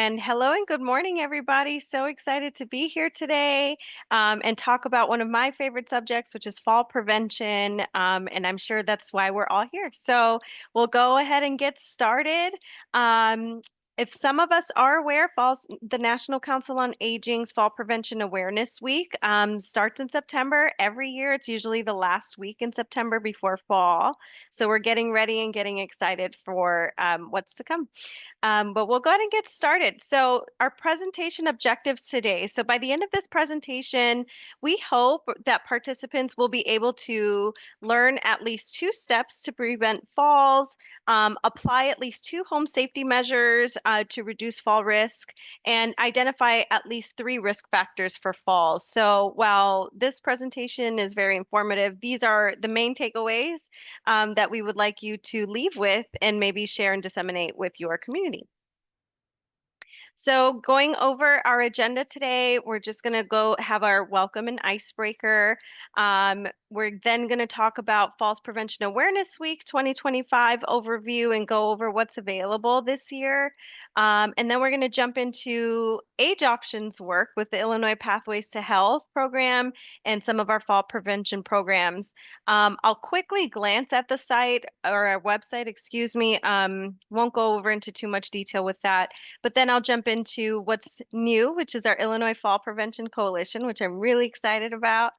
And hello and good morning, everybody. So excited to be here today and talk about one of my favorite subjects, which is fall prevention. And I'm sure that's why we're all here. So we'll go ahead and get started. Um, if some of us are aware, the National Council on Aging's Fall Prevention Awareness Week starts in September. Every year, it's usually the last week in September before fall. So we're getting ready and getting excited for what's to come. But we'll go ahead and get started. So our presentation objectives today. So by the end of this presentation, we hope that participants will be able to learn at least 2 steps to prevent falls, apply at least 2 home safety measures to reduce fall risk, and identify at least 3 risk factors for falls. So while this presentation is very informative, these are the main takeaways that we would like you to leave with and maybe share and disseminate with your community. So going over our agenda today, we're just going to go have our welcome and icebreaker. We're then going to talk about Falls Prevention Awareness Week 2025 overview and go over what's available this year. And then we're going to jump into age options work with the Illinois Pathways to Health program and some of our fall prevention programs. I'll quickly glance at the site or our website, excuse me. Won't go over into too much detail with that. But then I'll jump into what's new, which is our Illinois Fall Prevention Coalition, which I'm really excited about.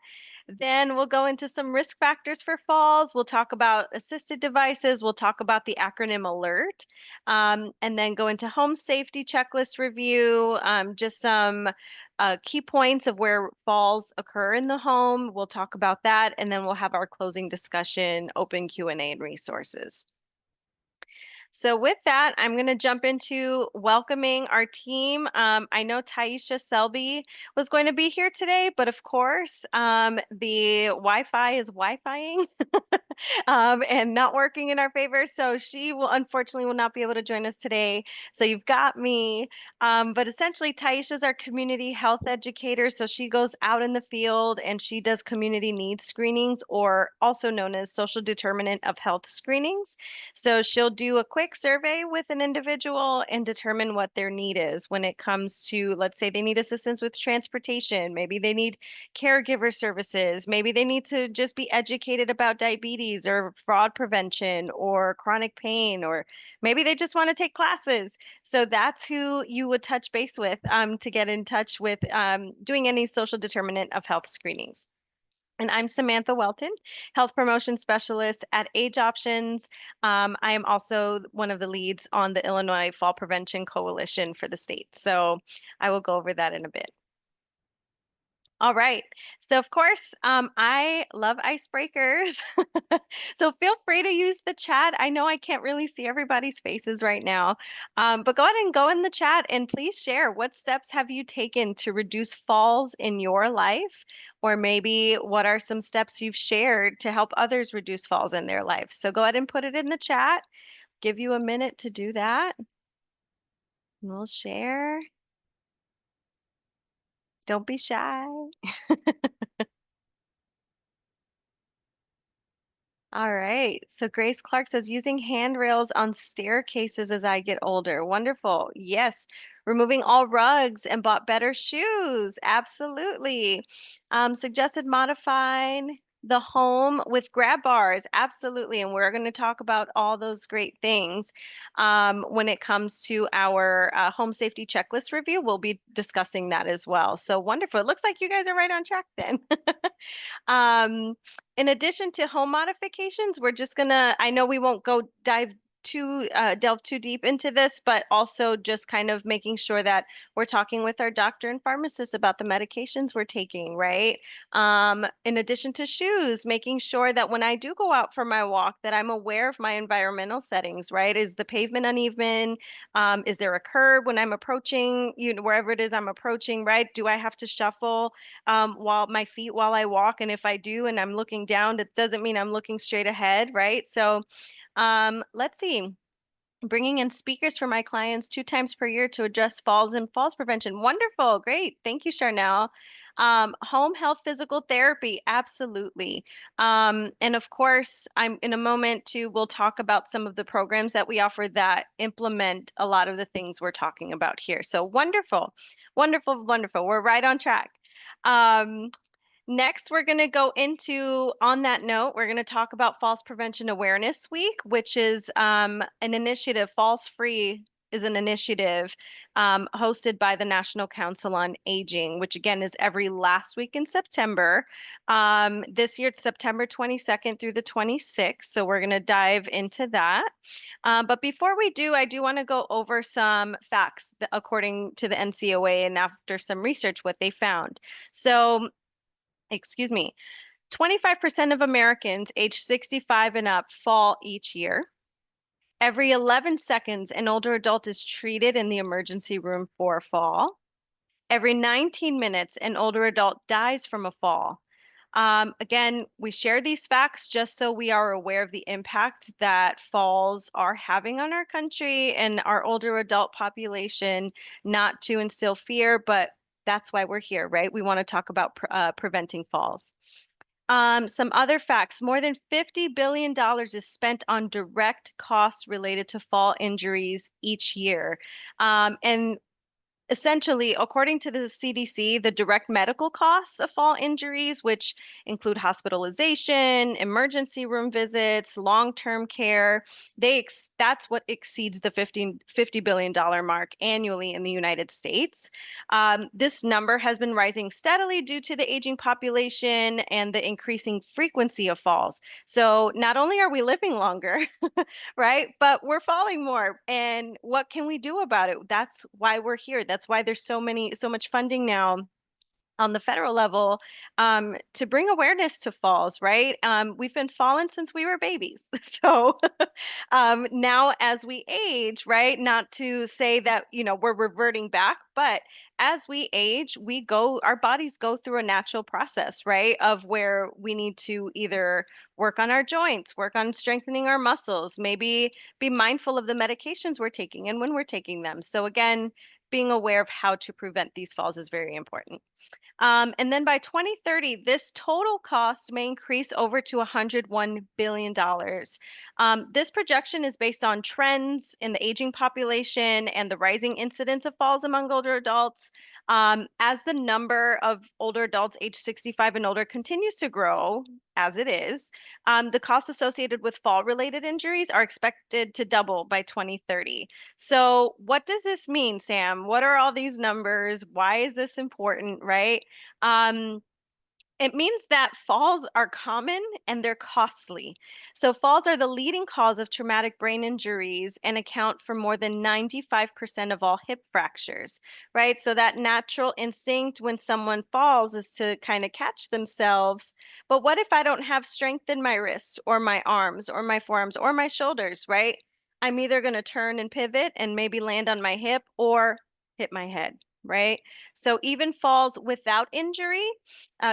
Then we'll go into some risk factors for falls. We'll talk about assisted devices. We'll talk about the acronym ALERT, and then go into home safety checklist review, just some key points of where falls occur in the home. We'll talk about that, and then we'll have our closing discussion, open Q&A, and resources. So with that, I'm going to jump into welcoming our team. I know Taisha Selby was going to be here today, but of course, the Wi-Fi is Wi-Fiing and not working in our favor. So she will unfortunately not be able to join us today. So you've got me. But essentially, Taisha is our community health educator. So she goes out in the field and she does community needs screenings, or also known as social determinant of health screenings. So she'll do a quick survey with an individual and determine what their need is when it comes to, let's say they need assistance with transportation, maybe they need caregiver services, maybe they need to just be educated about diabetes or fraud prevention or chronic pain, or maybe they just want to take classes. So that's who you would touch base with to get in touch with doing any social determinant of health screenings. And I'm Samantha Welton, Health Promotion Specialist at Age Options. I am also one of the leads on the Illinois Fall Prevention Coalition for the state. So I will go over that in a bit. All right. So of course, I love icebreakers. So feel free to use the chat. I know I can't really see everybody's faces right now, but go ahead and go in the chat and please share what steps have you taken to reduce falls in your life, or maybe what are some steps you've shared to help others reduce falls in their life. So go ahead and put it in the chat. Give you a minute to do that. And we'll share. Don't be shy. All right. So Grace Clark says using handrails on staircases as I get older. Wonderful. Yes. Removing all rugs and bought better shoes. Absolutely. Suggested modifying the home with grab bars. Absolutely. And we're going to talk about all those great things when it comes to our home safety checklist review. We'll be discussing that as well. So wonderful. It looks like you guys are right on track then. In addition to home modifications, we're just gonna, I know we won't go dive too delve too deep into this, but also just kind of making sure that we're talking with our doctor and pharmacist about the medications we're taking, right? In addition to shoes, making sure that when I do go out for my walk, that I'm aware of my environmental settings, right? Is the pavement uneven? Is there a curb when I'm approaching, wherever it is I'm approaching, right? Do I have to shuffle while my feet while I walk? And if I do, and I'm looking down, that doesn't mean I'm looking straight ahead, right? So let's see. Bringing in speakers for my clients 2 times per year to address falls and falls prevention. Wonderful. Great. Thank you, Charnel. Home health physical therapy. Absolutely. And of course, I'm in a moment too, we'll talk about some of the programs that we offer that implement a lot of the things we're talking about here. So wonderful, wonderful, wonderful. We're right on track. Um, Next, we're going to go into, on that note, we're going to talk about Falls Prevention Awareness Week, which is an initiative. Falls Free is an initiative hosted by the National Council on Aging, which again is every last week in September. This year it's September 22nd through the 26th, so we're going to dive into that. But before we do, I do want to go over some facts according to the NCOA and after some research, what they found. So, excuse me, 25% of Americans aged 65 and up fall each year. Every 11 seconds, an older adult is treated in the emergency room for a fall. Every 19 minutes, an older adult dies from a fall. Again, we share these facts just so we are aware of the impact that falls are having on our country and our older adult population, not to instill fear, but that's why we're here, right? We want to talk about preventing falls. Some other facts, more than $50 billion is spent on direct costs related to fall injuries each year. And essentially, according to the CDC, the direct medical costs of fall injuries, which include hospitalization, emergency room visits, long-term care, that's what exceeds the $50 billion mark annually in the United States. This number has been rising steadily due to the aging population and the increasing frequency of falls. So not only are we living longer, right? But we're falling more. And what can we do about it? That's why we're here. That's why there's so much funding now on the federal level to bring awareness to falls, right? We've been falling since we were babies. So now as we age, right, not to say that, we're reverting back, but as we age, our bodies go through a natural process, right, of where we need to either work on our joints, work on strengthening our muscles, maybe be mindful of the medications we're taking and when we're taking them. So again, being aware of how to prevent these falls is very important. And then by 2030, this total cost may increase over to $101 billion. This projection is based on trends in the aging population and the rising incidence of falls among older adults. As the number of older adults age 65 and older continues to grow, as it is, the costs associated with fall-related injuries are expected to double by 2030. So what does this mean, Sam? What are all these numbers? Why is this important, right? Um, it means that falls are common and they're costly. So, falls are the leading cause of traumatic brain injuries and account for more than 95% of all hip fractures, right? So, that natural instinct when someone falls is to kind of catch themselves. But what if I don't have strength in my wrists or my arms or my forearms or my shoulders, right? I'm either going to turn and pivot and maybe land on my hip or hit my head, right? So, even falls without injury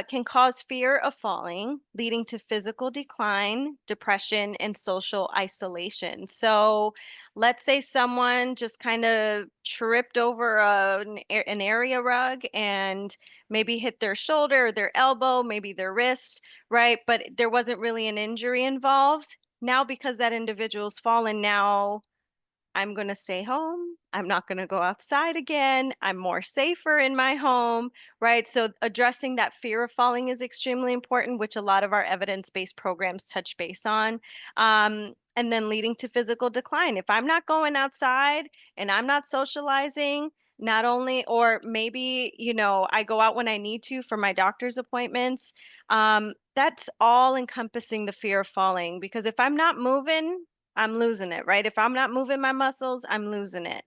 can cause fear of falling, leading to physical decline, depression, and social isolation. So, let's say someone just kind of tripped over an area rug and maybe hit their shoulder or their elbow, maybe their wrist, right? But there wasn't really an injury involved. Now, because that individual's fallen, now I'm going to stay home. I'm not going to go outside again. I'm more safer in my home, right? So addressing that fear of falling is extremely important, which a lot of our evidence-based programs touch base on. And then leading to physical decline. If I'm not going outside and I'm not socializing, not only, or maybe, I go out when I need to for my doctor's appointments, that's all encompassing the fear of falling. Because if I'm not moving, I'm losing it, right? If I'm not moving my muscles, I'm losing it.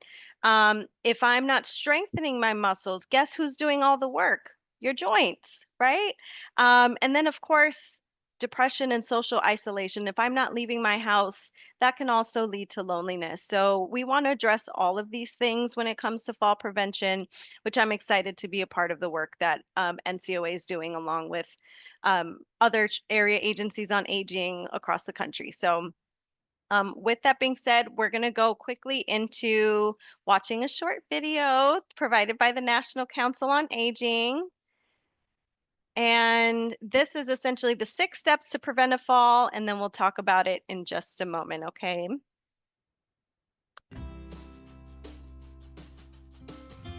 If I'm not strengthening my muscles, guess who's doing all the work? Your joints, right? And then, of course, depression and social isolation. If I'm not leaving my house, that can also lead to loneliness. So, we want to address all of these things when it comes to fall prevention, which I'm excited to be a part of the work that NCOA is doing along with other area agencies on aging across the country. So, with that being said, we're going to go quickly into watching a short video provided by the National Council on Aging. And this is essentially the 6 steps to prevent a fall, and then we'll talk about it in just a moment, okay?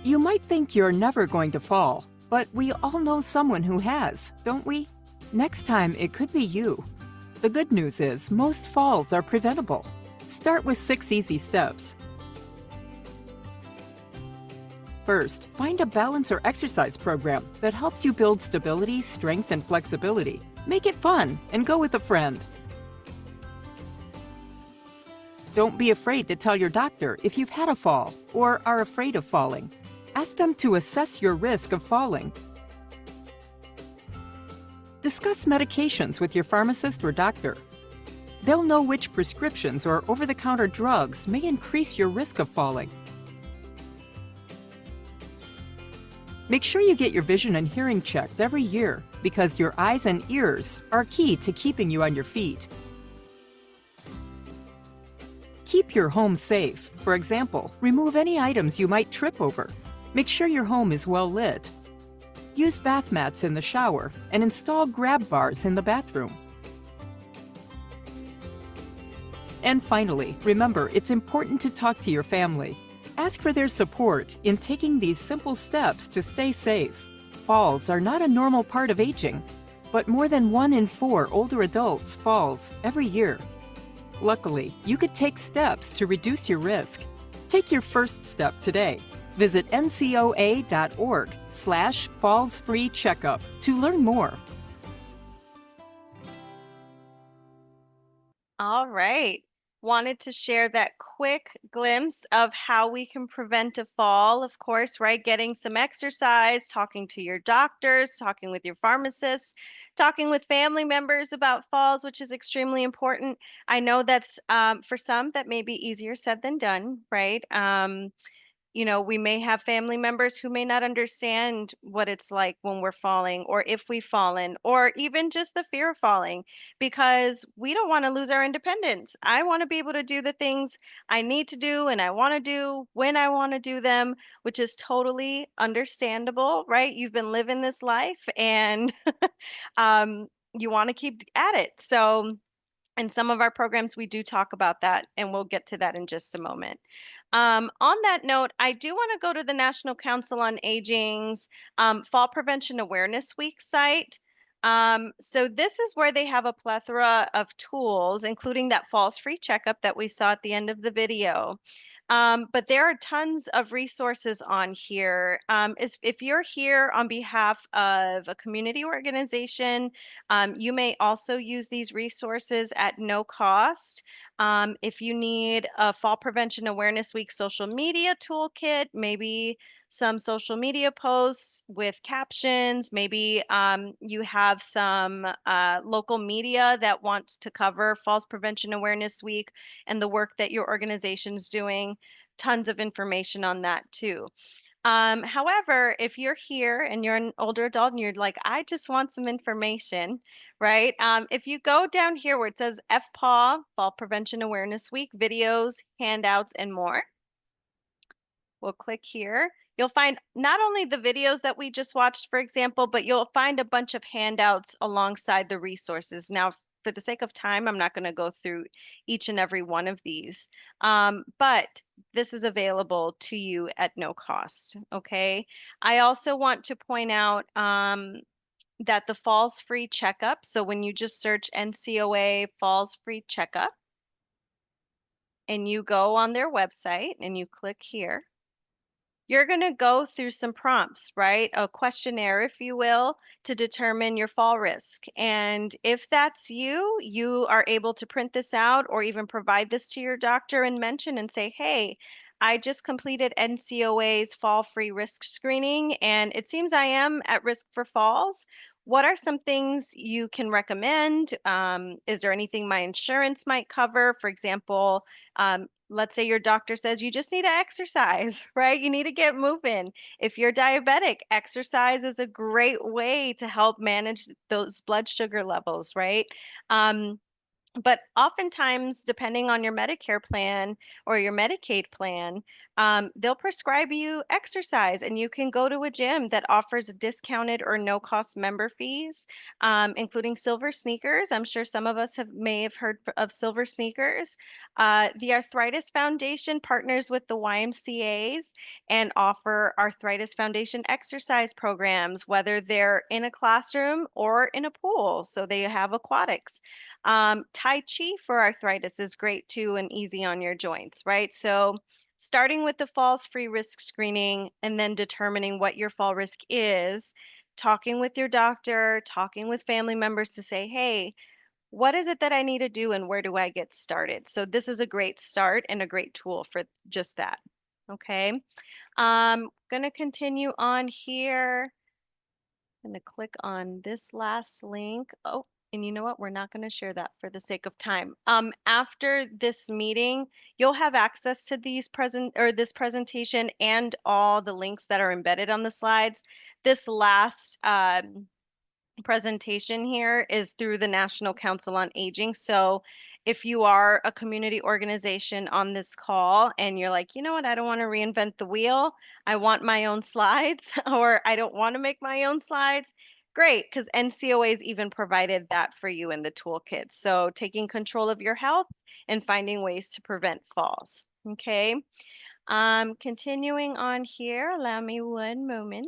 You might think you're never going to fall, but we all know someone who has, don't we? Next time, it could be you. The good news is most falls are preventable. Start with 6 easy steps. First, find a balance or exercise program that helps you build stability, strength, and flexibility. Make it fun and go with a friend. Don't be afraid to tell your doctor if you've had a fall or are afraid of falling. Ask them to assess your risk of falling. Discuss medications with your pharmacist or doctor. They'll know which prescriptions or over-the-counter drugs may increase your risk of falling. Make sure you get your vision and hearing checked every year because your eyes and ears are key to keeping you on your feet. Keep your home safe. For example, remove any items you might trip over. Make sure your home is well lit. Use bath mats in the shower and install grab bars in the bathroom. And finally, remember, it's important to talk to your family. Ask for their support in taking these simple steps to stay safe. Falls are not a normal part of aging, but more than 1 in 4 older adults falls every year. Luckily, you could take steps to reduce your risk. Take your first step today. Visit ncoa.org/fallsfreecheckup to learn more. All right. Wanted to share that quick glimpse of how we can prevent a fall, of course, right? Getting some exercise, talking to your doctors, talking with your pharmacists, talking with family members about falls, which is extremely important. I know that's for some that may be easier said than done, right? We may have family members who may not understand what it's like when we're falling, or if we've fallen, or even just the fear of falling, because we don't want to lose our independence. I want to be able to do the things I need to do and I want to do when I want to do them, which is totally understandable, right? You've been living this life and you want to keep at it. So, in some of our programs, we do talk about that, and we'll get to that in just a moment. On that note, I do want to go to the National Council on Aging's Fall Prevention Awareness Week site. So, this is where they have a plethora of tools, including that falls free checkup that we saw at the end of the video. But there are tons of resources on here. If you're here on behalf of a community organization, you may also use these resources at no cost. If you need a Fall Prevention Awareness Week social media toolkit, maybe some social media posts with captions, maybe you have some local media that wants to cover Falls Prevention Awareness Week and the work that your organization's doing, tons of information on that too. However, if you're here and you're an older adult and you're like, I just want some information, right? If you go down here where it says FPAW, Fall Prevention Awareness Week, videos, handouts, and more, we'll click here. You'll find not only the videos that we just watched, for example, but you'll find a bunch of handouts alongside the resources. Now, for the sake of time, I'm not going to go through each and every one of these, but this is available to you at no cost. Okay. I also want to point out that the Falls Free Checkup, so when you just search NCOA Falls Free Checkup and you go on their website and you click here, you're going to go through some prompts, right? A questionnaire, if you will, to determine your fall risk. And if that's you, you are able to print this out or even provide this to your doctor and mention and say, hey, I just completed NCOA's fall free risk screening, and it seems I am at risk for falls. What are some things you can recommend? Is there anything my insurance might cover? For example, let's say your doctor says you just need to exercise, right? You need to get moving. If you're diabetic, exercise is a great way to help manage those blood sugar levels, right? Um, but oftentimes, depending on your Medicare plan or your Medicaid plan, they'll prescribe you exercise, and you can go to a gym that offers discounted or no cost member fees, including Silver Sneakers. I'm sure some of us may have heard of Silver Sneakers. The Arthritis Foundation partners with the YMCA's and offer Arthritis Foundation exercise programs, whether they're in a classroom or in a pool. So they have aquatics. Tai Chi for arthritis is great too and easy on your joints, right? So, starting with the falls free risk screening and then determining what your fall risk is, talking with your doctor, talking with family members to say, hey, what is it that I need to do and where do I get started? So, this is a great start and a great tool for just that. Okay. Going to continue on here. I'm going to click on this last link. Oh, and you know what? We're not going to share that for the sake of time. After this meeting, you'll have access to this presentation and all the links that are embedded on the slides. This last presentation here is through the National Council on Aging. So if you are a community organization on this call and you're like, you know what, I don't want to reinvent the wheel, I want my own slides, or I don't want to make my own slides, great, because NCOA's even provided that for you in the toolkit. So taking control of your health and finding ways to prevent falls. Okay. Continuing on here, allow me one moment.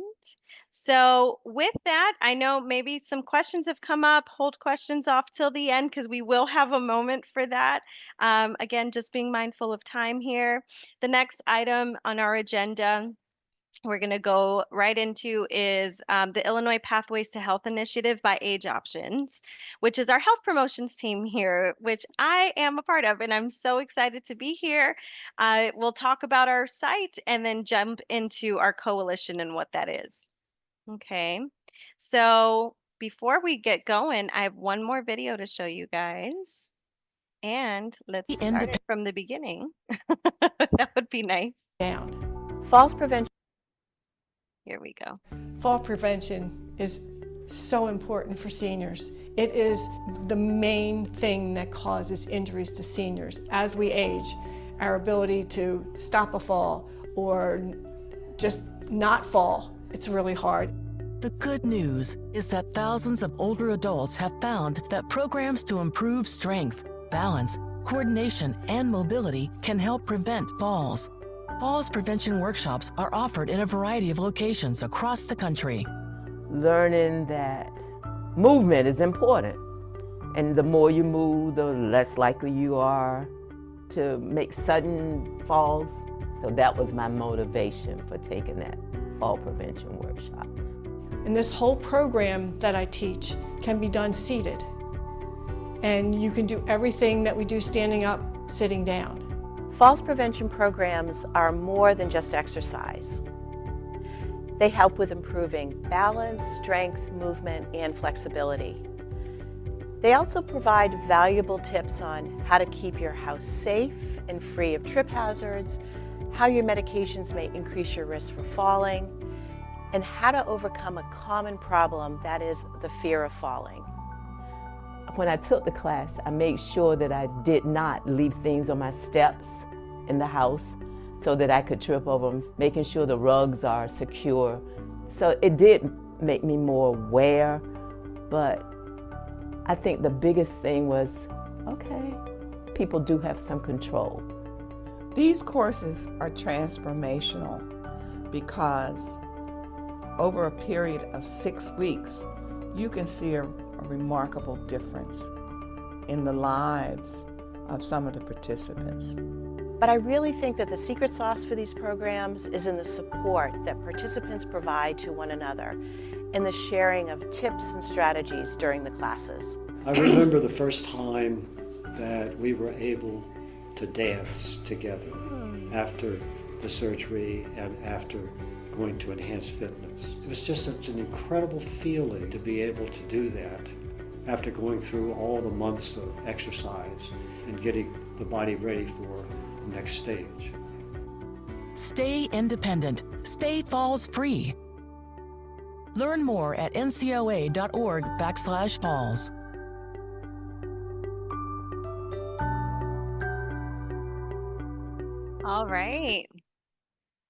So with that, I know maybe some questions have come up. Hold questions off till the end because we will have a moment for that. Again, just being mindful of time here. The next item on our agenda we're going to go right into is the Illinois Pathways to Health Initiative by Age Options, which is our health promotions team here, which I am a part of, and I'm so excited to be here. We'll talk about our site and then jump into our coalition and what that is. Okay, so before we get going, I have one more video to show you guys. And let's start it from the beginning. That would be nice. Down. Falls prevention. Here we go. Fall prevention is so important for seniors. It is the main thing that causes injuries to seniors. As we age, our ability to stop a fall or just not fall, it's really hard. The good news is that thousands of older adults have found that programs to improve strength, balance, coordination, and mobility can help prevent falls. Falls prevention workshops are offered in a variety of locations across the country. Learning that movement is important, and the more you move, the less likely you are to make sudden falls. So that was my motivation for taking that fall prevention workshop. And this whole program that I teach can be done seated. And you can do everything that we do standing up, sitting down. Falls prevention programs are more than just exercise. They help with improving balance, strength, movement, and flexibility. They also provide valuable tips on how to keep your house safe and free of trip hazards, how your medications may increase your risk for falling, and how to overcome a common problem, that is the fear of falling. When I took the class, I made sure that I did not leave things on my steps in the house so that I could trip over them, making sure the rugs are secure. So it did make me more aware, but I think the biggest thing was, okay, people do have some control. These courses are transformational because over a period of 6 weeks, you can see a remarkable difference in the lives of some of the participants. But I really think that the secret sauce for these programs is in the support that participants provide to one another and the sharing of tips and strategies during the classes. I remember the first time that we were able to dance together after the surgery and after going to Enhanced Fitness. It was just such an incredible feeling to be able to do that after going through all the months of exercise and getting the body ready for the next stage. Stay independent. Stay falls free. Learn more at ncoa.org/falls. All right.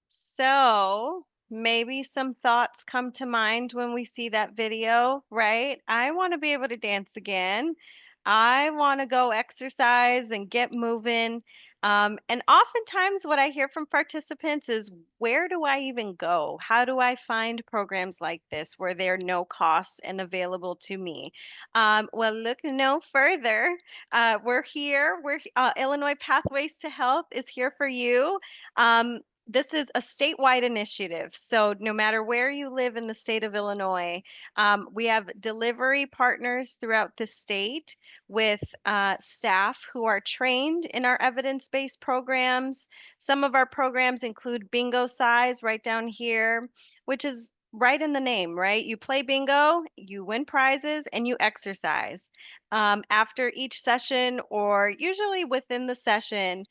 So maybe some thoughts come to mind when we see that video, right? I want to be able to dance again. I want to go exercise and get moving. And oftentimes, what I hear from participants is, where do I even go? How do I find programs like this where they're no cost and available to me? Well, look no further. We're here. Illinois Pathways to Health is here for you. This is a statewide initiative. So, no matter where you live in the state of Illinois, we have delivery partners throughout the state with staff who are trained in our evidence based programs. Some of our programs include bingo size right down here, which is right in the name, right? You play bingo, you win prizes, and you exercise. After each session, or usually within the session,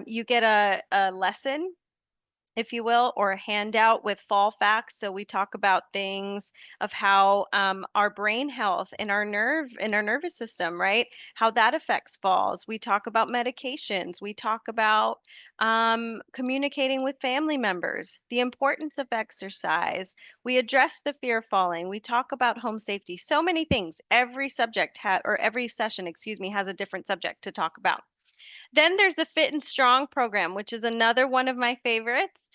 you get a lesson, if you will, or a handout with fall facts. So we talk about things of how our brain health and our nervous system, right? How that affects falls. We talk about medications. We talk about communicating with family members, the importance of exercise. We address the fear of falling. We talk about home safety. So many things. Every subject or every session, excuse me, has a different subject to talk about. Then there's the Fit and Strong program, which is another one of my favorites.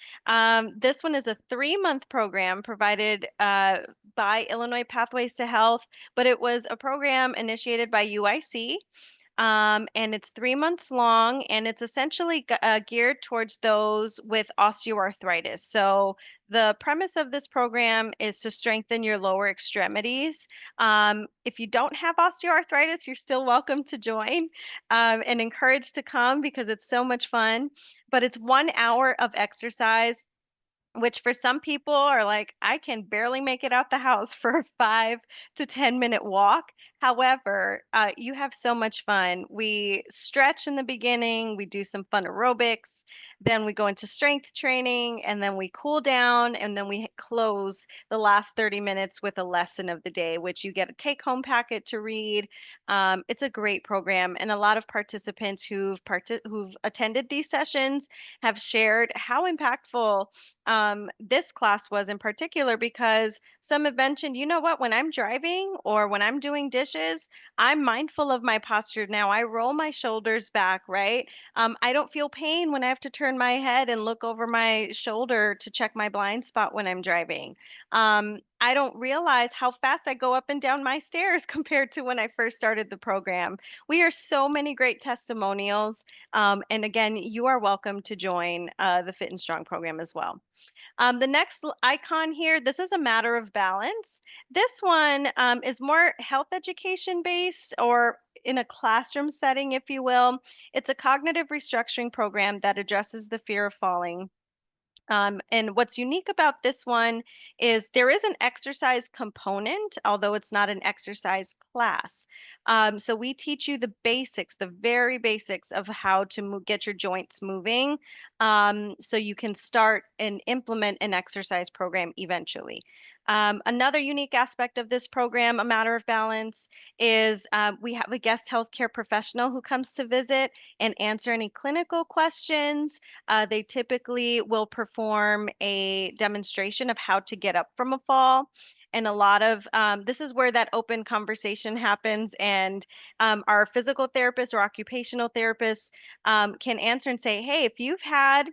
This one is a 3-month program provided by Illinois Pathways to Health, but it was a program initiated by UIC. And it's 3 months long, and it's essentially geared towards those with osteoarthritis. So the premise of this program is to strengthen your lower extremities. If you don't have osteoarthritis, you're still welcome to join and encouraged to come because it's so much fun. But it's 1 hour of exercise, which for some people are like, I can barely make it out the house for a 5 to 10 minute walk. However, you have so much fun. We stretch in the beginning, we do some fun aerobics, then we go into strength training, and then we cool down, and then we close the last 30 minutes with a lesson of the day, which you get a take home packet to read. It's a great program, and a lot of participants who've attended these sessions have shared how impactful this class was in particular, because some have mentioned, you know what, when I'm driving or when I'm doing dishes, I'm mindful of my posture now. I roll my shoulders back, right? I don't feel pain when I have to turn my head and look over my shoulder to check my blind spot when I'm driving. I don't realize how fast I go up and down my stairs compared to when I first started the program. We are so many great testimonials. And again, you are welcome to join the Fit and Strong program as well. The next icon here, this is a matter of balance. This one is more health education based, or in a classroom setting, if you will. It's a cognitive restructuring program that addresses the fear of falling. And what's unique about this one is there is an exercise component, although it's not an exercise class. So we teach you the basics, the very basics of how to get your joints moving, so you can start and implement an exercise program eventually. Another unique aspect of this program, A Matter of Balance, is we have a guest healthcare professional who comes to visit and answer any clinical questions. They typically will perform a demonstration of how to get up from a fall. And a lot of this is where that open conversation happens, and our physical therapist or occupational therapist can answer and say, hey, if you've had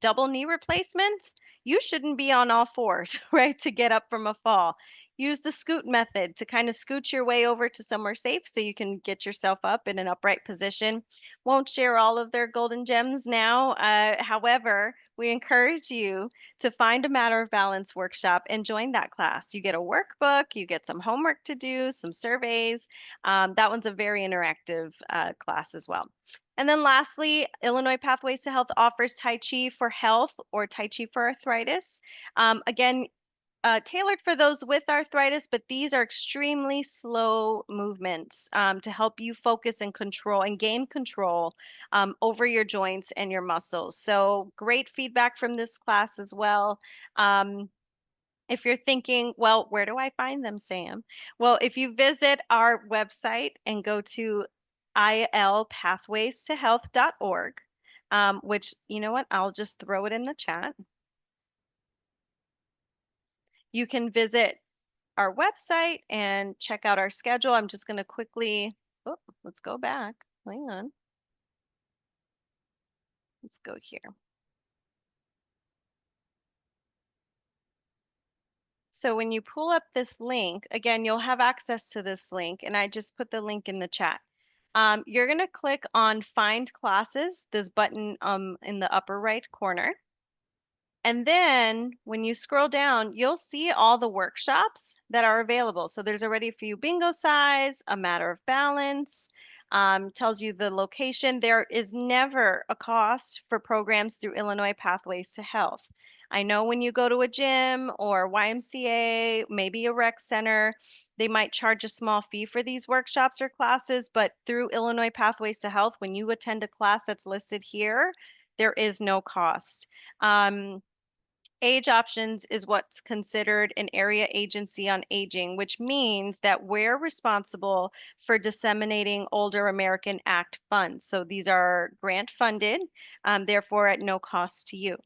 double knee replacements, you shouldn't be on all fours, right, to get up from a fall. use the scoot method to kind of scoot your way over to somewhere safe so you can get yourself up in an upright position. Won't share all of their golden gems now. However, we encourage you to find a Matter of Balance workshop and join that class. You get a workbook, you get some homework to do, some surveys. That one's a very interactive class as well. And then lastly, Illinois Pathways to Health offers Tai Chi for health or Tai Chi for arthritis. Again, tailored for those with arthritis, but these are extremely slow movements to help you focus and control and gain control over your joints and your muscles. So great feedback from this class as well. If you're thinking, well, where do I find them, Sam? Well, if you visit our website and go to ilpathwaystohealth.org, which, you know what, I'll just throw it in the chat. You can visit our website and check out our schedule. I'm just going to quickly, oh, let's go back. Hang on. Let's go here. So when you pull up this link, again, you'll have access to this link, and I just put the link in the chat. You're going to click on Find Classes, this button in the upper right corner. And then when you scroll down, you'll see all the workshops that are available. So there's already a few bingo size, a matter of balance, tells you the location. There is never a cost for programs through Illinois Pathways to Health. I know when you go to a gym or YMCA, maybe a rec center, they might charge a small fee for these workshops or classes, but through Illinois Pathways to Health, when you attend a class that's listed here, there is no cost. Age Options is what's considered an area agency on aging, which means that we're responsible for disseminating Older American Act funds. So these are grant funded, therefore at no cost to you.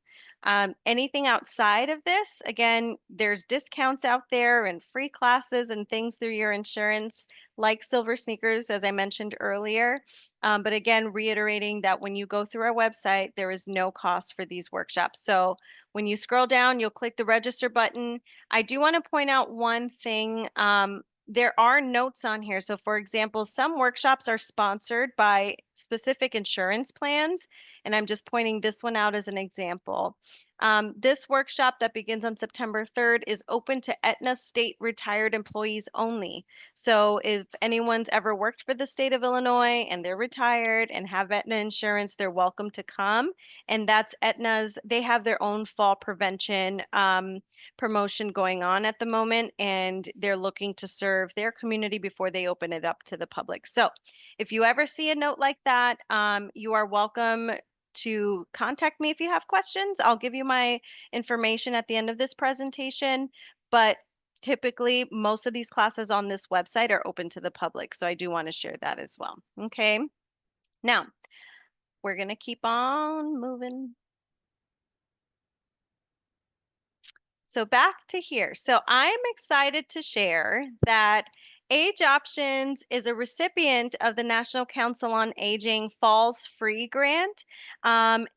Anything outside of this, again, there's discounts out there and free classes and things through your insurance, like Silver Sneakers, as I mentioned earlier. But again, reiterating that when you go through our website, there is no cost for these workshops. So when you scroll down, you'll click the register button. I do want to point out one thing. There are notes on here. So for example, some workshops are sponsored by specific insurance plans, and I'm just pointing this one out as an example. This workshop that begins on September 3rd is open to Aetna state retired employees only. So if anyone's ever worked for the state of Illinois and they're retired and have Aetna insurance, they're welcome to come. And that's Aetna's, they have their own fall prevention promotion going on at the moment, and they're looking to serve their community before they open it up to the public. So if you ever see a note like that, you are welcome to contact me if you have questions. I'll give you my information at the end of this presentation, but typically most of these classes on this website are open to the public. So I do want to share that as well. Okay. Now, we're going to keep on moving. So back to here. So I'm excited to share that Age Options is a recipient of the National Council on Aging Falls Free Grant. And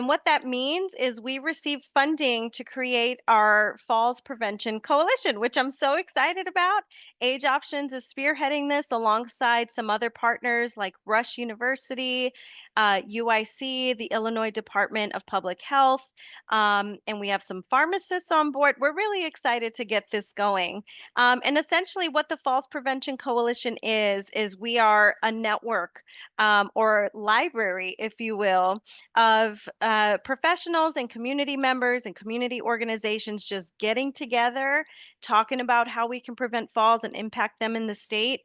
what that means is we received funding to create our Falls Prevention Coalition, which I'm so excited about. Age Options is spearheading this alongside some other partners like Rush University, UIC, the Illinois Department of Public Health, and we have some pharmacists on board. We're really excited to get this going. And essentially what the Falls Prevention Coalition is we are a network or library, if you will, of professionals and community members and community organizations just getting together, talking about how we can prevent falls and impact them in the state,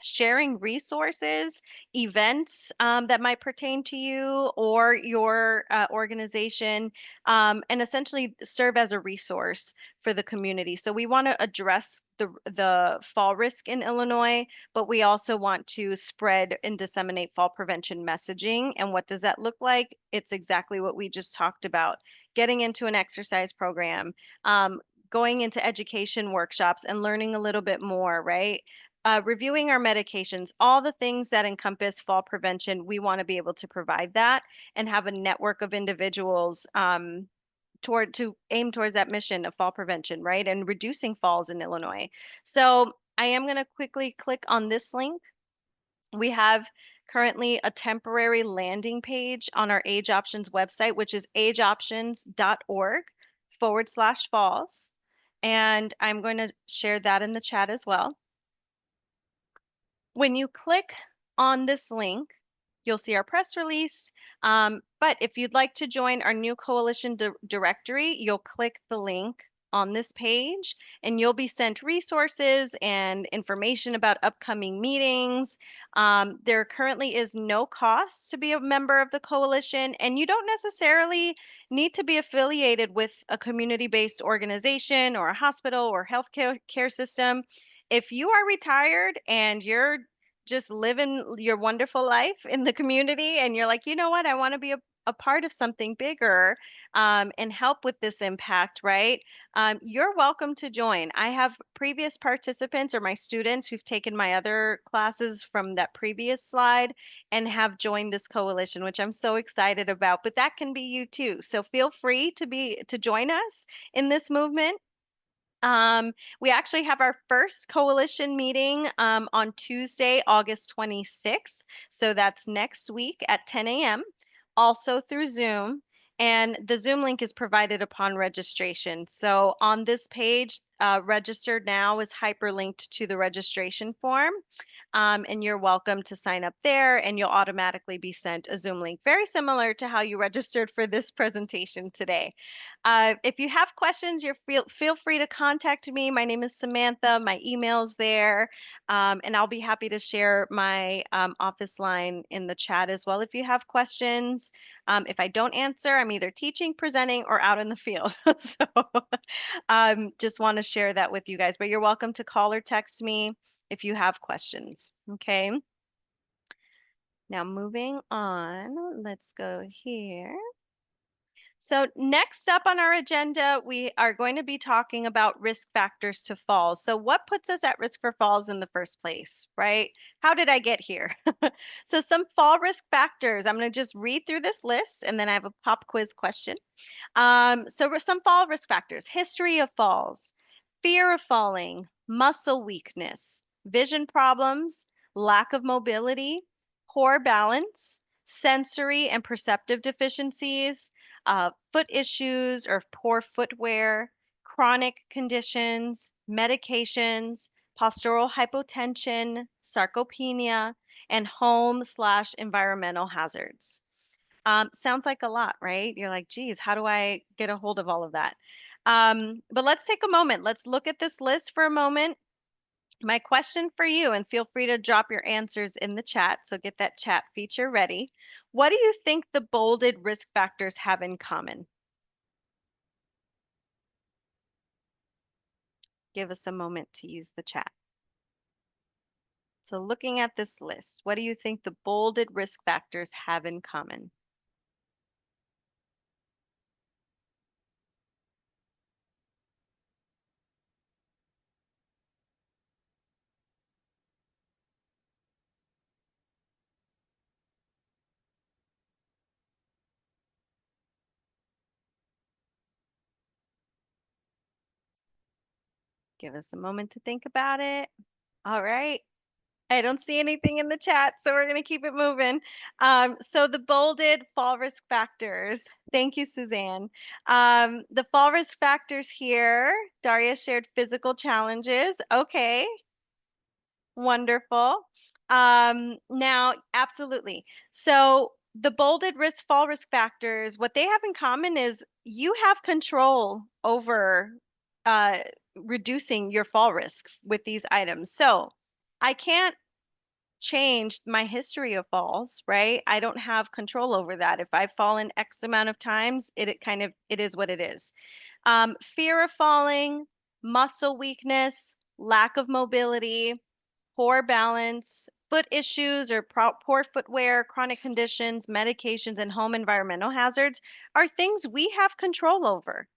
sharing resources, events that might pertain to you or your organization, and essentially serve as a resource for the community. So we want to address the fall risk in Illinois, but we also want to spread and disseminate fall prevention messaging. And what does that look like? It's exactly what we just talked about: getting into an exercise program, going into education workshops and learning a little bit more, right? Reviewing our medications, all the things that encompass fall prevention, we want to be able to provide that and have a network of individuals to aim towards that mission of fall prevention, right? And reducing falls in Illinois. So I am going to quickly click on this link. We have currently a temporary landing page on our Age Options website, which is ageoptions.org/falls. And I'm going to share that in the chat as well. When you click on this link, you'll see our press release. But if you'd like to join our new coalition directory, you'll click the link on this page and you'll be sent resources and information about upcoming meetings. There currently is no cost to be a member of the coalition, and you don't necessarily need to be affiliated with a community-based organization or a hospital or healthcare care system. If you are retired and you're just living your wonderful life in the community and you're like, you know what, I want to be a part of something bigger, and help with this impact, right? You're welcome to join. I have previous participants or my students who've taken my other classes from that previous slide and have joined this coalition, which I'm so excited about. But that can be you too. So feel free to join us in this movement. We actually have our first coalition meeting on Tuesday, August 26th. So that's next week at 10 a.m., also through Zoom. And the Zoom link is provided upon registration. So on this page, registered now is hyperlinked to the registration form. And you're welcome to sign up there, and you'll automatically be sent a Zoom link, very similar to how you registered for this presentation today. If you have questions, feel free to contact me. My name is Samantha. My email's there, and I'll be happy to share my office line in the chat as well if you have questions. If I don't answer, I'm either teaching, presenting, or out in the field. So just want to share that with you guys. But you're welcome to call or text me if you have questions. Okay. Now moving on, let's go here. So next up on our agenda, we are going to be talking about risk factors to falls. So what puts us at risk for falls in the first place, right? How did I get here? So some fall risk factors. I'm going to just read through this list and then I have a pop quiz question. So some fall risk factors: history of falls, fear of falling, muscle weakness, vision problems, lack of mobility, poor balance, sensory and perceptive deficiencies, foot issues or poor footwear, chronic conditions, medications, postural hypotension, sarcopenia, and home/environmental hazards. Sounds like a lot, right? You're like, geez, how do I get a hold of all of that? But let's take a moment. Let's look at this list for a moment. My question for you, and feel free to drop your answers in the chat. So get that chat feature ready. What do you think the bolded risk factors have in common? Give us a moment to use the chat. So looking at this list, what do you think the bolded risk factors have in common? Give us a moment to think about it. All right. I don't see anything in the chat, so we're going to keep it moving. So the bolded fall risk factors. Thank you, Suzanne. The fall risk factors here, Daria shared physical challenges. Okay, wonderful. Now, absolutely. So the bolded fall risk factors, what they have in common is you have control over uh, reducing your fall risk with these items. So I can't change my history of falls, right? I don't have control over that. If I've fallen X amount of times, it is what it is. Fear of falling, muscle weakness, lack of mobility, poor balance, foot issues or poor footwear, chronic conditions, medications, and home environmental hazards are things we have control over,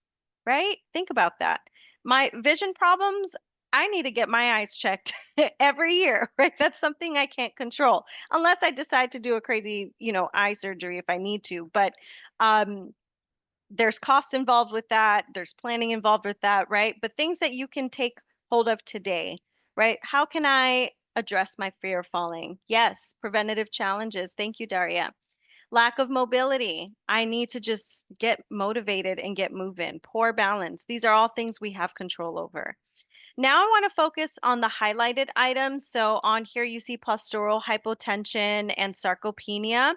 right? Think about that. My vision problems, I need to get my eyes checked every year, right? That's something I can't control unless I decide to do a crazy, eye surgery if I need to. But There's costs involved with that, there's planning involved with that, right? But things that you can take hold of today, right? How can I address my fear of falling? Yes, preventative challenges. Thank you, Daria. Lack of mobility. I need to just get motivated and get moving. Poor balance. These are all things we have control over. Now I want to focus on the highlighted items. So on here you see postural hypotension and sarcopenia.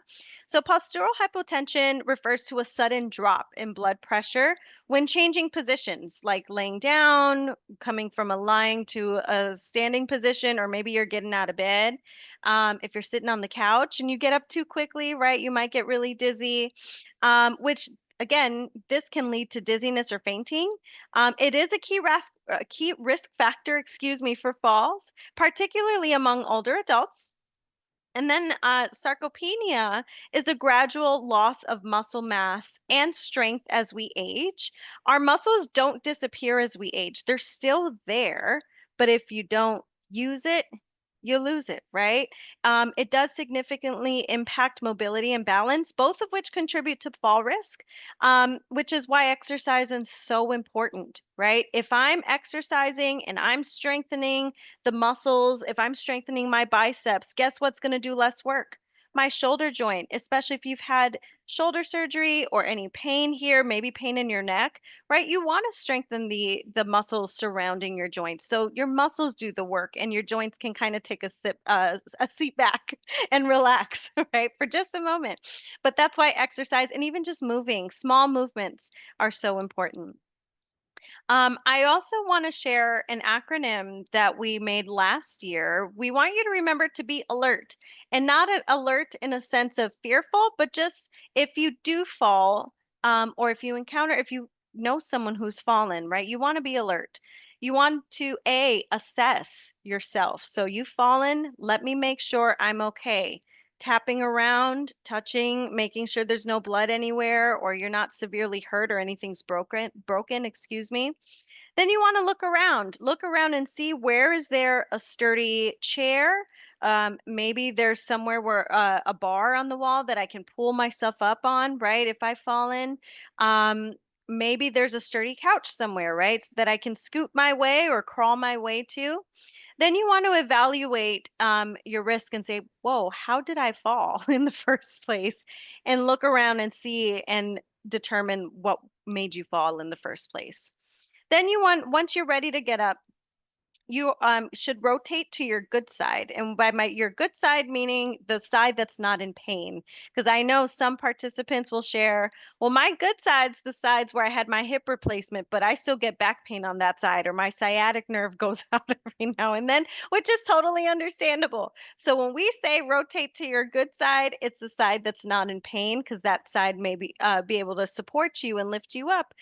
So postural hypotension refers to a sudden drop in blood pressure when changing positions, like laying down, coming from a lying to a standing position, or maybe you're getting out of bed. If you're sitting on the couch and you get up too quickly, right, you might get really dizzy, which again, this can lead to dizziness or fainting. It is a key risk factor, excuse me, for falls, particularly among older adults. And then sarcopenia is the gradual loss of muscle mass and strength as we age. Our muscles don't disappear as we age, they're still there, but if you don't use it, you lose it, right? It does significantly impact mobility and balance, both of which contribute to fall risk, which is why exercise is so important, right? If I'm exercising and I'm strengthening the muscles, if I'm strengthening my biceps, guess what's going to do less work? My shoulder joint, especially if you've had shoulder surgery or any pain here, maybe pain in your neck, right? You want to strengthen the muscles surrounding your joints. So your muscles do the work and your joints can kind of take a seat back and relax, right? For just a moment. But that's why exercise and even just moving, small movements are so important. I also want to share an acronym that we made last year. We want you to remember to be alert, and not an alert in a sense of fearful, but just if you do fall, or if you know someone who's fallen, right? You want to be alert. You want to assess yourself. So you've fallen, let me make sure I'm okay. Tapping around, touching, making sure there's no blood anywhere or you're not severely hurt or anything's broken, excuse me. Then you want to look around and see where is there a sturdy chair. Maybe there's somewhere where a bar on the wall that I can pull myself up on, right? If I've fallen. Um, Maybe there's a sturdy couch somewhere, right? That I can scoot my way or crawl my way to. Then you want to evaluate your risk and say, whoa, how did I fall in the first place? And look around and see and determine what made you fall in the first place. Then once you're ready to get up, you should rotate to your good side. And by your good side, meaning the side that's not in pain. Because I know some participants will share, well, my good side's the sides where I had my hip replacement, but I still get back pain on that side, or my sciatic nerve goes out every now and then, which is totally understandable. So when we say rotate to your good side, it's the side that's not in pain, because that side may be able to support you and lift you up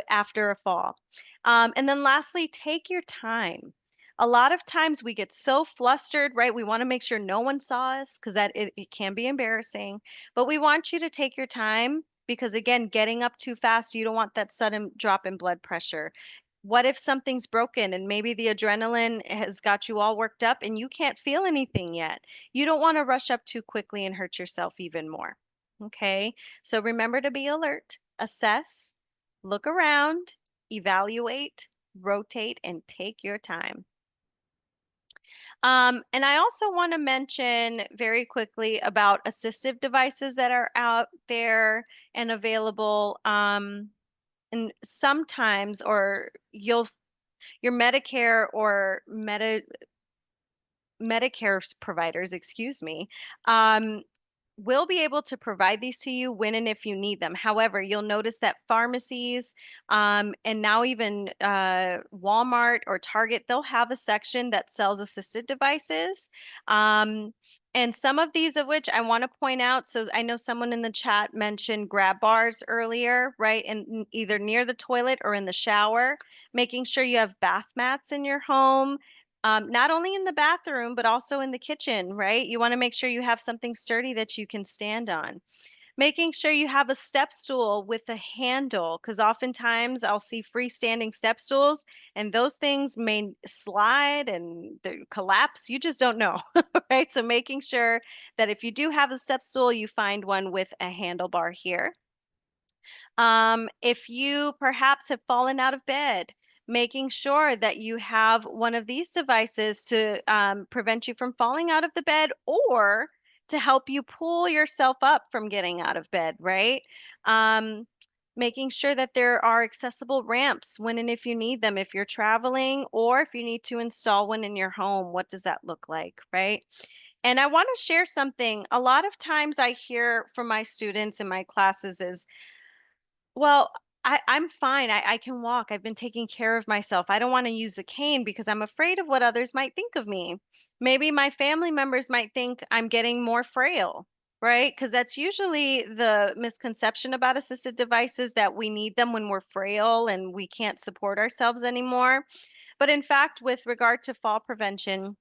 after a fall. And then lastly, take your time. A lot of times we get so flustered, right? We want to make sure no one saw us because it can be embarrassing. But we want you to take your time because, again, getting up too fast, you don't want that sudden drop in blood pressure. What if something's broken and maybe the adrenaline has got you all worked up and you can't feel anything yet? You don't want to rush up too quickly and hurt yourself even more. Okay, so remember to be alert, assess, look around, evaluate, rotate, and take your time. And I also want to mention very quickly about assistive devices that are out there and available. And sometimes, or your Medicare or Medicare providers, excuse me, will be able to provide these to you when and if you need them. However, you'll notice that pharmacies and now even Walmart or Target, they'll have a section that sells assisted devices. And some of these of which I want to point out. So I know someone in the chat mentioned grab bars earlier, right? And either near the toilet or in the shower, making sure you have bath mats in your home, not only in the bathroom, but also in the kitchen, right? You want to make sure you have something sturdy that you can stand on. Making sure you have a step stool with a handle, because oftentimes I'll see freestanding step stools and those things may slide and collapse. You just don't know, right? So making sure that if you do have a step stool, you find one with a handlebar here. If you perhaps have fallen out of bed, making sure that you have one of these devices to prevent you from falling out of the bed or to help you pull yourself up from getting out of bed, right? Um, Making sure that there are accessible ramps when and if you need them, if you're traveling or if you need to install one in your home, what does that look like, right? And I want to share something. A lot of times I hear from my students in my classes is, well, I'm fine. I can walk. I've been taking care of myself. I don't want to use a cane because I'm afraid of what others might think of me. Maybe my family members might think I'm getting more frail, right? Because that's usually the misconception about assisted devices that we need them when we're frail and we can't support ourselves anymore. But in fact, with regard to fall prevention,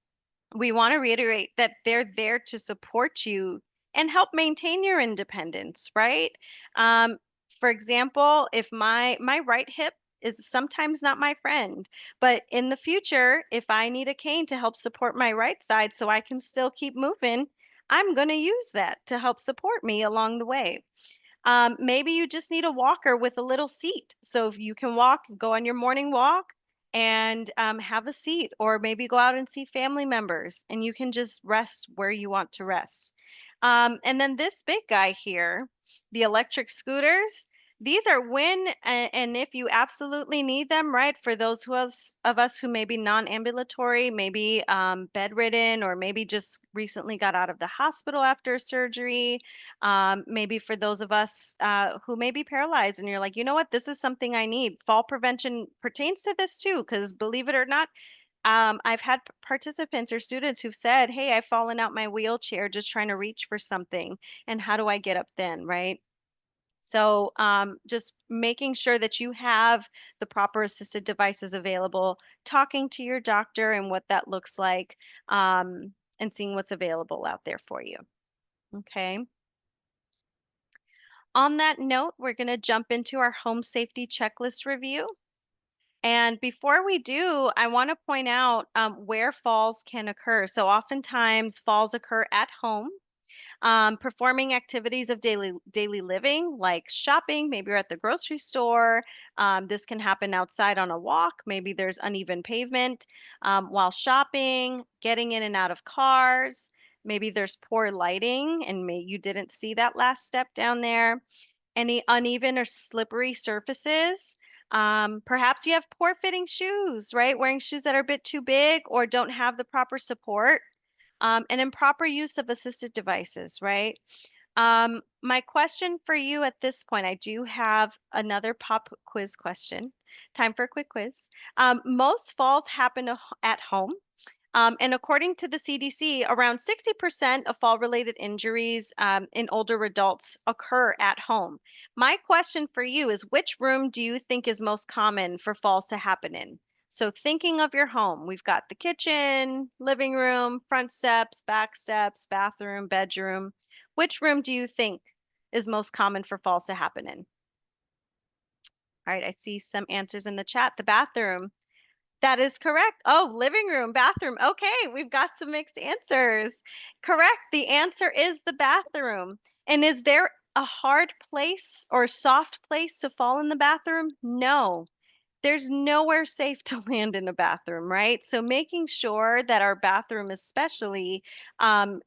we want to reiterate that they're there to support you and help maintain your independence, right? Um, for example, if my right hip is sometimes not my friend, but in the future, if I need a cane to help support my right side so I can still keep moving, I'm going to use that to help support me along the way. Maybe you just need a walker with a little seat. So if you can walk, go on your morning walk and have a seat, or maybe go out and see family members and you can just rest where you want to rest. And then this big guy here, the electric scooters, these are when and if you absolutely need them, right? For those of us who may be non-ambulatory, maybe bedridden, or maybe just recently got out of the hospital after surgery, maybe for those of us who may be paralyzed and you're like, you know what, this is something I need. Fall prevention pertains to this too, because believe it or not, I've had participants or students who've said, hey, I've fallen out my wheelchair just trying to reach for something. And how do I get up then, right? So just making sure that you have the proper assisted devices available, talking to your doctor and what that looks like, and seeing what's available out there for you. Okay. On that note, we're going to jump into our home safety checklist review. And before we do, I want to point out where falls can occur. So oftentimes falls occur at home, performing activities of daily living, like shopping. Maybe you're at the grocery store. This can happen outside on a walk. Maybe there's uneven pavement while shopping, getting in and out of cars. Maybe there's poor lighting, and you didn't see that last step down there. Any uneven or slippery surfaces. Perhaps you have poor fitting shoes, right? Wearing shoes that are a bit too big or don't have the proper support, and improper use of assisted devices, right? My question for you at this point, I do have another pop quiz question. Time for a quick quiz. Most falls happen at home. And according to the CDC, around 60% of fall related injuries in older adults occur at home. My question for you is, which room do you think is most common for falls to happen in? So, thinking of your home, we've got the kitchen, living room, front steps, back steps, bathroom, bedroom. Which room do you think is most common for falls to happen in? All right, I see some answers in the chat. The bathroom. That is correct. Oh, living room, bathroom. Okay, we've got some mixed answers. Correct. The answer is the bathroom. And is there a hard place or soft place to fall in the bathroom? No, there's nowhere safe to land in a bathroom, right? So making sure that our bathroom, especially, um,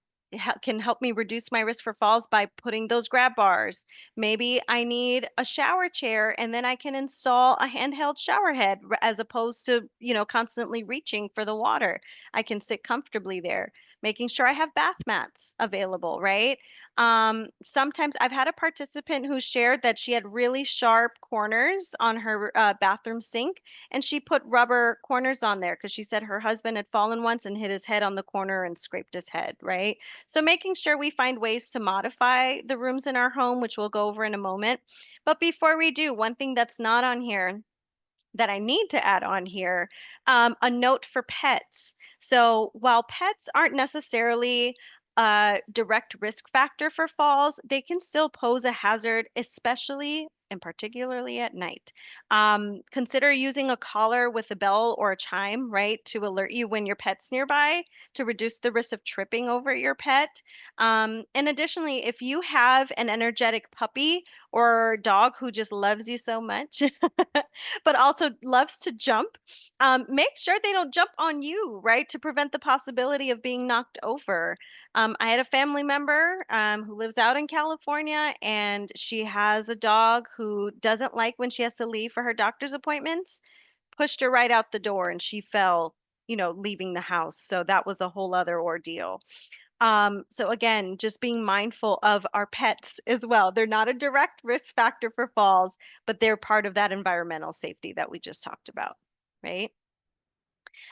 can help me reduce my risk for falls by putting those grab bars. Maybe I need a shower chair and then I can install a handheld shower head as opposed to, constantly reaching for the water. I can sit comfortably there. Making sure I have bath mats available, right? Sometimes I've had a participant who shared that she had really sharp corners on her bathroom sink, and she put rubber corners on there because she said her husband had fallen once and hit his head on the corner and scraped his head, right? So making sure we find ways to modify the rooms in our home, which we'll go over in a moment. But before we do, one thing that's not on here that I need to add on here, a note for pets. So while pets aren't necessarily a direct risk factor for falls, they can still pose a hazard, especially and particularly at night. Consider using a collar with a bell or a chime, right, to alert you when your pet's nearby to reduce the risk of tripping over your pet. And additionally, if you have an energetic puppy or dog who just loves you so much, but also loves to jump, make sure they don't jump on you, right, to prevent the possibility of being knocked over. I had a family member who lives out in California, and she has a dog who doesn't like when she has to leave for her doctor's appointments. Pushed her right out the door, and she fell, leaving the house. So that was a whole other ordeal. So again, just being mindful of our pets as well. They're not a direct risk factor for falls, but they're part of that environmental safety that we just talked about, right?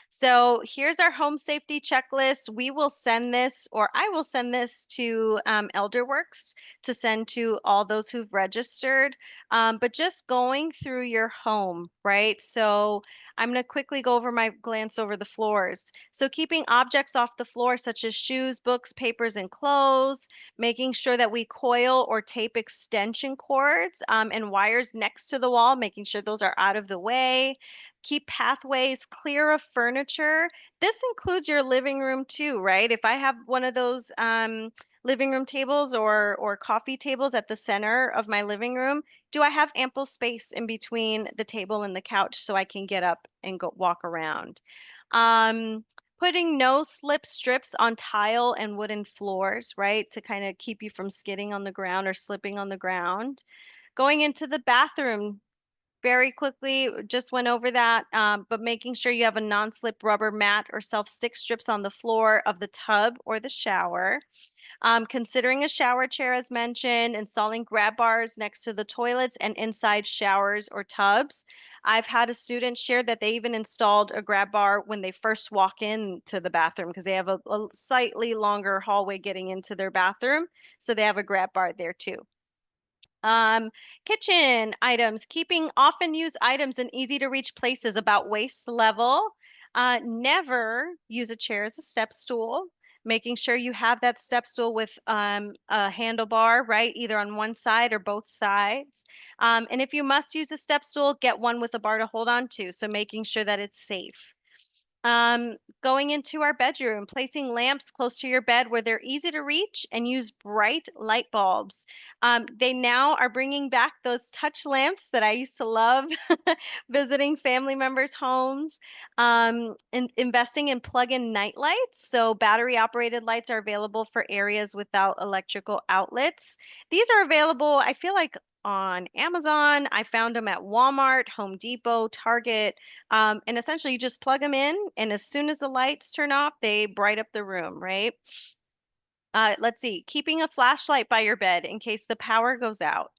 So here's our home safety checklist. We will send this, or I will send this to Elderworks to send to all those who've registered. But just going through your home, right? So I'm going to quickly glance over the floors. So keeping objects off the floor, such as shoes, books, papers, and clothes, making sure that we coil or tape extension cords and wires next to the wall, making sure those are out of the way. Keep pathways clear of furniture. This includes your living room too, right? If I have one of those living room tables or coffee tables at the center of my living room, do I have ample space in between the table and the couch so I can get up and go walk around? Um, Putting no slip strips on tile and wooden floors, right, to kind of keep you from skidding on the ground or slipping on the ground. Going into the bathroom, very quickly, just went over that, but making sure you have a non-slip rubber mat or self-stick strips on the floor of the tub or the shower. Considering a shower chair, as mentioned, installing grab bars next to the toilets and inside showers or tubs. I've had a student share that they even installed a grab bar when they first walk into the bathroom because they have a slightly longer hallway getting into their bathroom. So they have a grab bar there too. Kitchen items, keeping often used items in easy to reach places about waist level. Never use a chair as a step stool. Making sure you have that step stool with a handlebar, right? Either on one side or both sides. And if you must use a step stool, get one with a bar to hold on to. So making sure that it's safe. Going into our bedroom, placing lamps close to your bed where they're easy to reach and use bright light bulbs. They now are bringing back those touch lamps that I used to love visiting family members' homes. And investing in plug-in night lights. So battery operated lights are available for areas without electrical outlets. These are available, I feel like, on Amazon. I found them at Walmart, Home Depot, Target. And essentially, you just plug them in, and as soon as the lights turn off, they bright up the room, right? Let's see, keeping a flashlight by your bed in case the power goes out.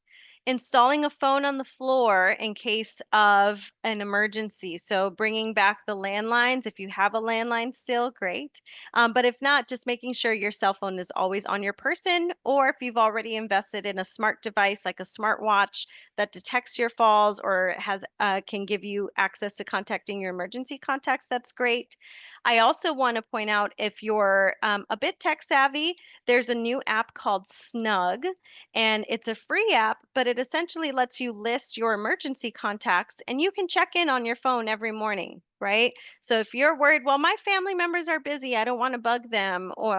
Installing a phone on the floor in case of an emergency. So bringing back the landlines. If you have a landline still, great. But if not, just making sure your cell phone is always on your person, or if you've already invested in a smart device like a smartwatch that detects your falls or has can give you access to contacting your emergency contacts, that's great. I also want to point out, if you're a bit tech savvy, there's a new app called Snug, and it's a free app, but it essentially lets you list your emergency contacts and you can check in on your phone every morning, right? So if you're worried, well, my family members are busy, I don't want to bug them, or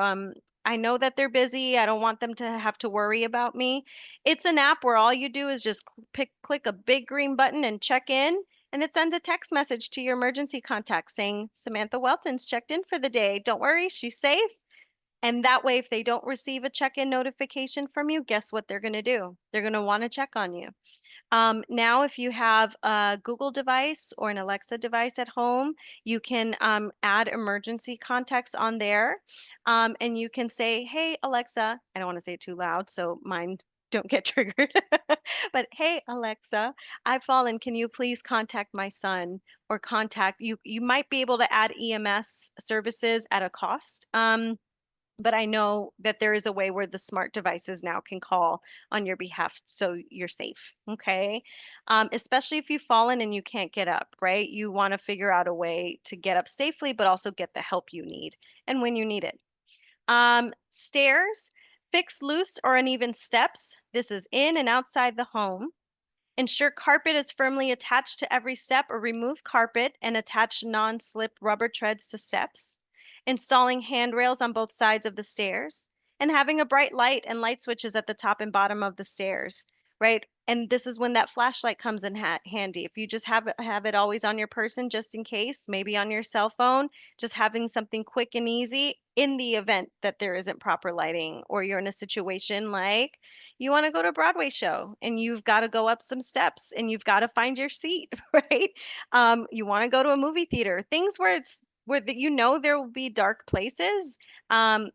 I know that they're busy, I don't want them to have to worry about me. It's an app where all you do is just click a big green button and check in. And it sends a text message to your emergency contact saying, Samantha Welton's checked in for the day. Don't worry, she's safe. And that way, if they don't receive a check-in notification from you, guess what they're going to do? They're going to want to check on you. Now, if you have a Google device or an Alexa device at home, you can add emergency contacts on there. And you can say, hey, Alexa, I don't want to say it too loud, so mine don't get triggered. But hey, Alexa, I've fallen. Can you please contact my son or contact you? You might be able to add EMS services at a cost. But I know that there is a way where the smart devices now can call on your behalf so you're safe. Okay. Especially if you've fallen and you can't get up, right? You want to figure out a way to get up safely, but also get the help you need and when you need it. Stairs, fix loose or uneven steps. This is in and outside the home. Ensure carpet is firmly attached to every step or remove carpet and attach non-slip rubber treads to steps. Installing handrails on both sides of the stairs and having a bright light and light switches at the top and bottom of the stairs, right? And this is when that flashlight comes in handy. If you just have it always on your person just in case, maybe on your cell phone, just having something quick and easy in the event that there isn't proper lighting or you're in a situation like you want to go to a Broadway show and you've got to go up some steps and you've got to find your seat, right? You want to go to a movie theater, things where there will be dark places. Um,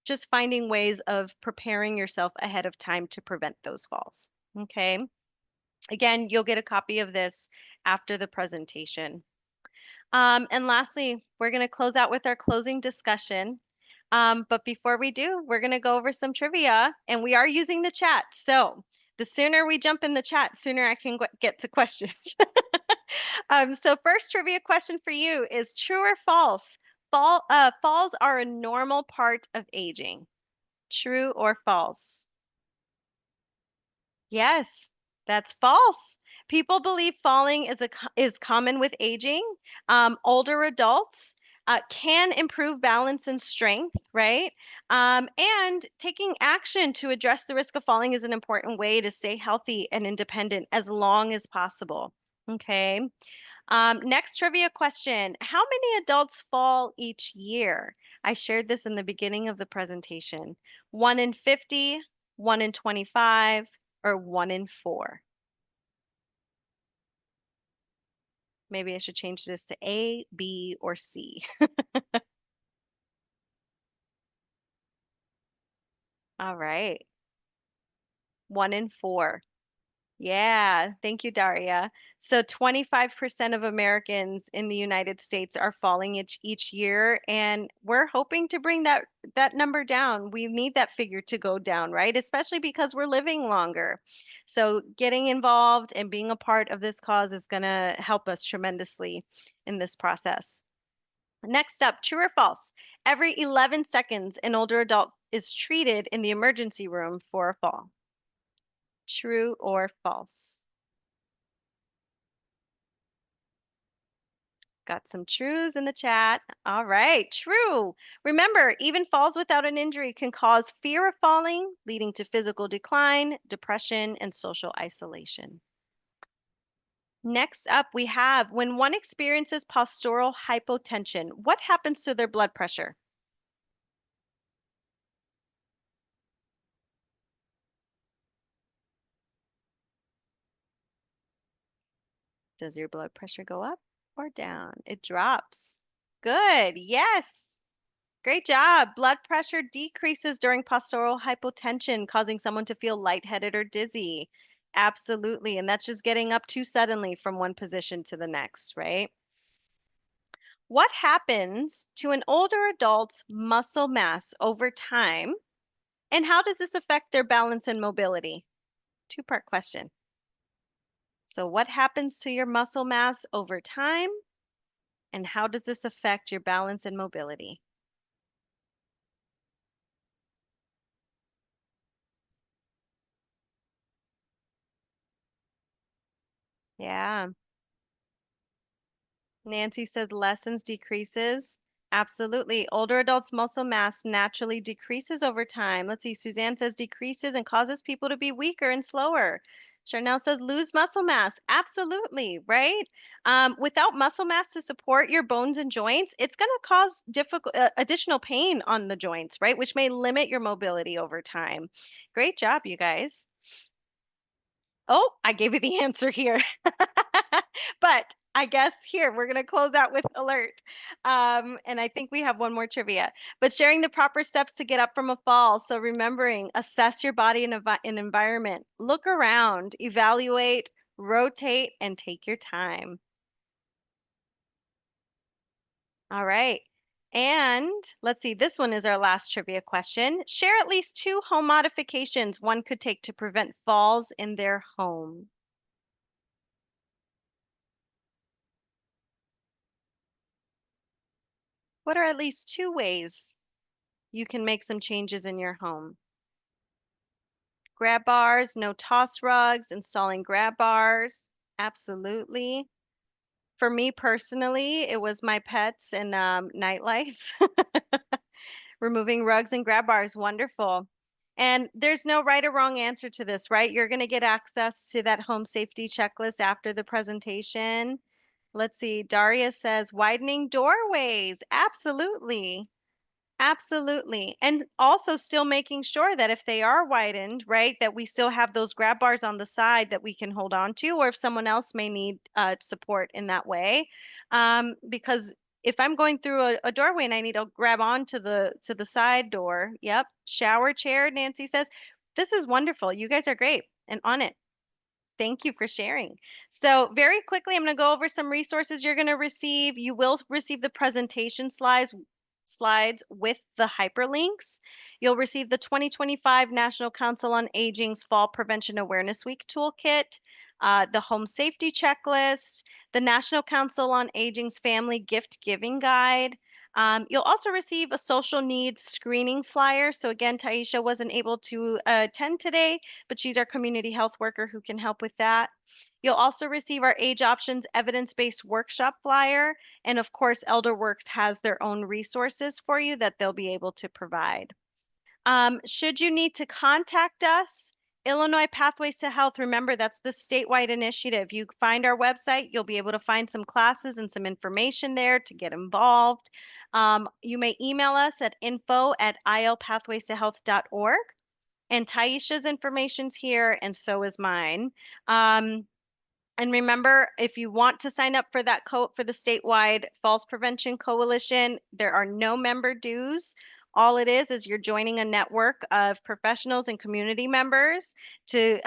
just finding ways of preparing yourself ahead of time to prevent those falls. Okay. Again, you'll get a copy of this after the presentation. And lastly, we're going to close out with our closing discussion. But before we do, we're going to go over some trivia, and we are using the chat. So the sooner we jump in the chat, sooner I can get to questions. So first trivia question for you is true or false? Falls are a normal part of aging. True or false? Yes, that's false. People believe falling is common with aging. Older adults can improve balance and strength, right? And taking action to address the risk of falling is an important way to stay healthy and independent as long as possible. Okay. Next trivia question. How many adults fall each year? I shared this in the beginning of the presentation. 1 in 50, 1 in 25, or 1 in 4? Maybe I should change this to A, B, or C. All right. 1 in 4. Yeah, thank you, Daria. So 25% of Americans in the United States are falling each year, and we're hoping to bring that number down. We need that figure to go down, right? Especially because we're living longer. So getting involved and being a part of this cause is going to help us tremendously in this process. Next up, true or false? Every 11 seconds, an older adult is treated in the emergency room for a fall. True or false? Got some trues in the chat. All right, true. Remember, even falls without an injury can cause fear of falling, leading to physical decline, depression, and social isolation. Next up, we have when one experiences postural hypotension, what happens to their blood pressure? Does your blood pressure go up or down? It drops. Good. Yes. Great job. Blood pressure decreases during postural hypotension, causing someone to feel lightheaded or dizzy. Absolutely. And that's just getting up too suddenly from one position to the next, right? What happens to an older adult's muscle mass over time, and how does this affect their balance and mobility? Two-part question. So, what happens to your muscle mass over time, and how does this affect your balance and mobility? Yeah. Nancy says lessens decreases. Absolutely. Older adults' muscle mass naturally decreases over time. Let's see. Suzanne says decreases and causes people to be weaker and slower. Charnel says lose muscle mass. Absolutely, right? Without muscle mass to support your bones and joints, it's going to cause additional pain on the joints, right? Which may limit your mobility over time. Great job, you guys. Oh, I gave you the answer here. But I guess here we're going to close out with alert. And I think we have one more trivia. But sharing the proper steps to get up from a fall. So remembering, assess your body and environment. Look around, evaluate, rotate, and take your time. All right. And let's see, this one is our last trivia question. Share at least 2 home modifications one could take to prevent falls in their home. What are at least 2 ways you can make some changes in your home? grab bars, no toss rugs, installing grab bars. Absolutely. For me personally, it was my pets and night lights. Removing rugs and grab bars, wonderful. And there's no right or wrong answer to this, right? You're going to get access to that home safety checklist after the presentation. Let's see. Daria says widening doorways. Absolutely. Absolutely. And also still making sure that if they are widened, right, that we still have those grab bars on the side that we can hold on to, or if someone else may need support in that way. Because if I'm going through a doorway and I need to grab on to the side door, yep, shower chair, Nancy says, this is wonderful. You guys are great and on it. Thank you for sharing. So very quickly, I'm going to go over some resources you're going to receive. You will receive the presentation slides with the hyperlinks. You'll receive the 2025 National Council on Aging's Fall Prevention Awareness Week Toolkit, the Home Safety Checklist, the National Council on Aging's Family Gift Giving Guide. You'll also receive a social needs screening flyer. So again, Taisha wasn't able to attend today, but she's our community health worker who can help with that. You'll also receive our Age Options evidence-based workshop flyer. And of course, Elderworks has their own resources for you that they'll be able to provide. Should you need to contact us, Illinois Pathways to Health, remember that's the statewide initiative. You find our website, you'll be able to find some classes and some information there to get involved. You may email us at info@ilpathwaystohealth.org. And Taisha's information's here, and so is mine. And remember, if you want to sign up for that for the statewide Falls Prevention Coalition, there are no member dues. All it is you're joining a network of professionals and community members to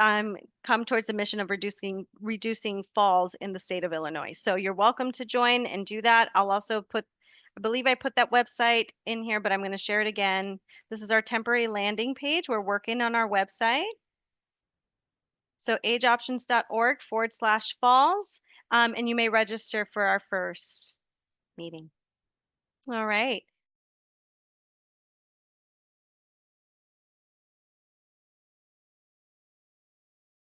come towards the mission of reducing falls in the state of Illinois. So you're welcome to join and do that. I'll also I believe I put that website in here, but I'm going to share it again. This is our temporary landing page. We're working on our website. So ageoptions.org/falls, and you may register for our first meeting. All right.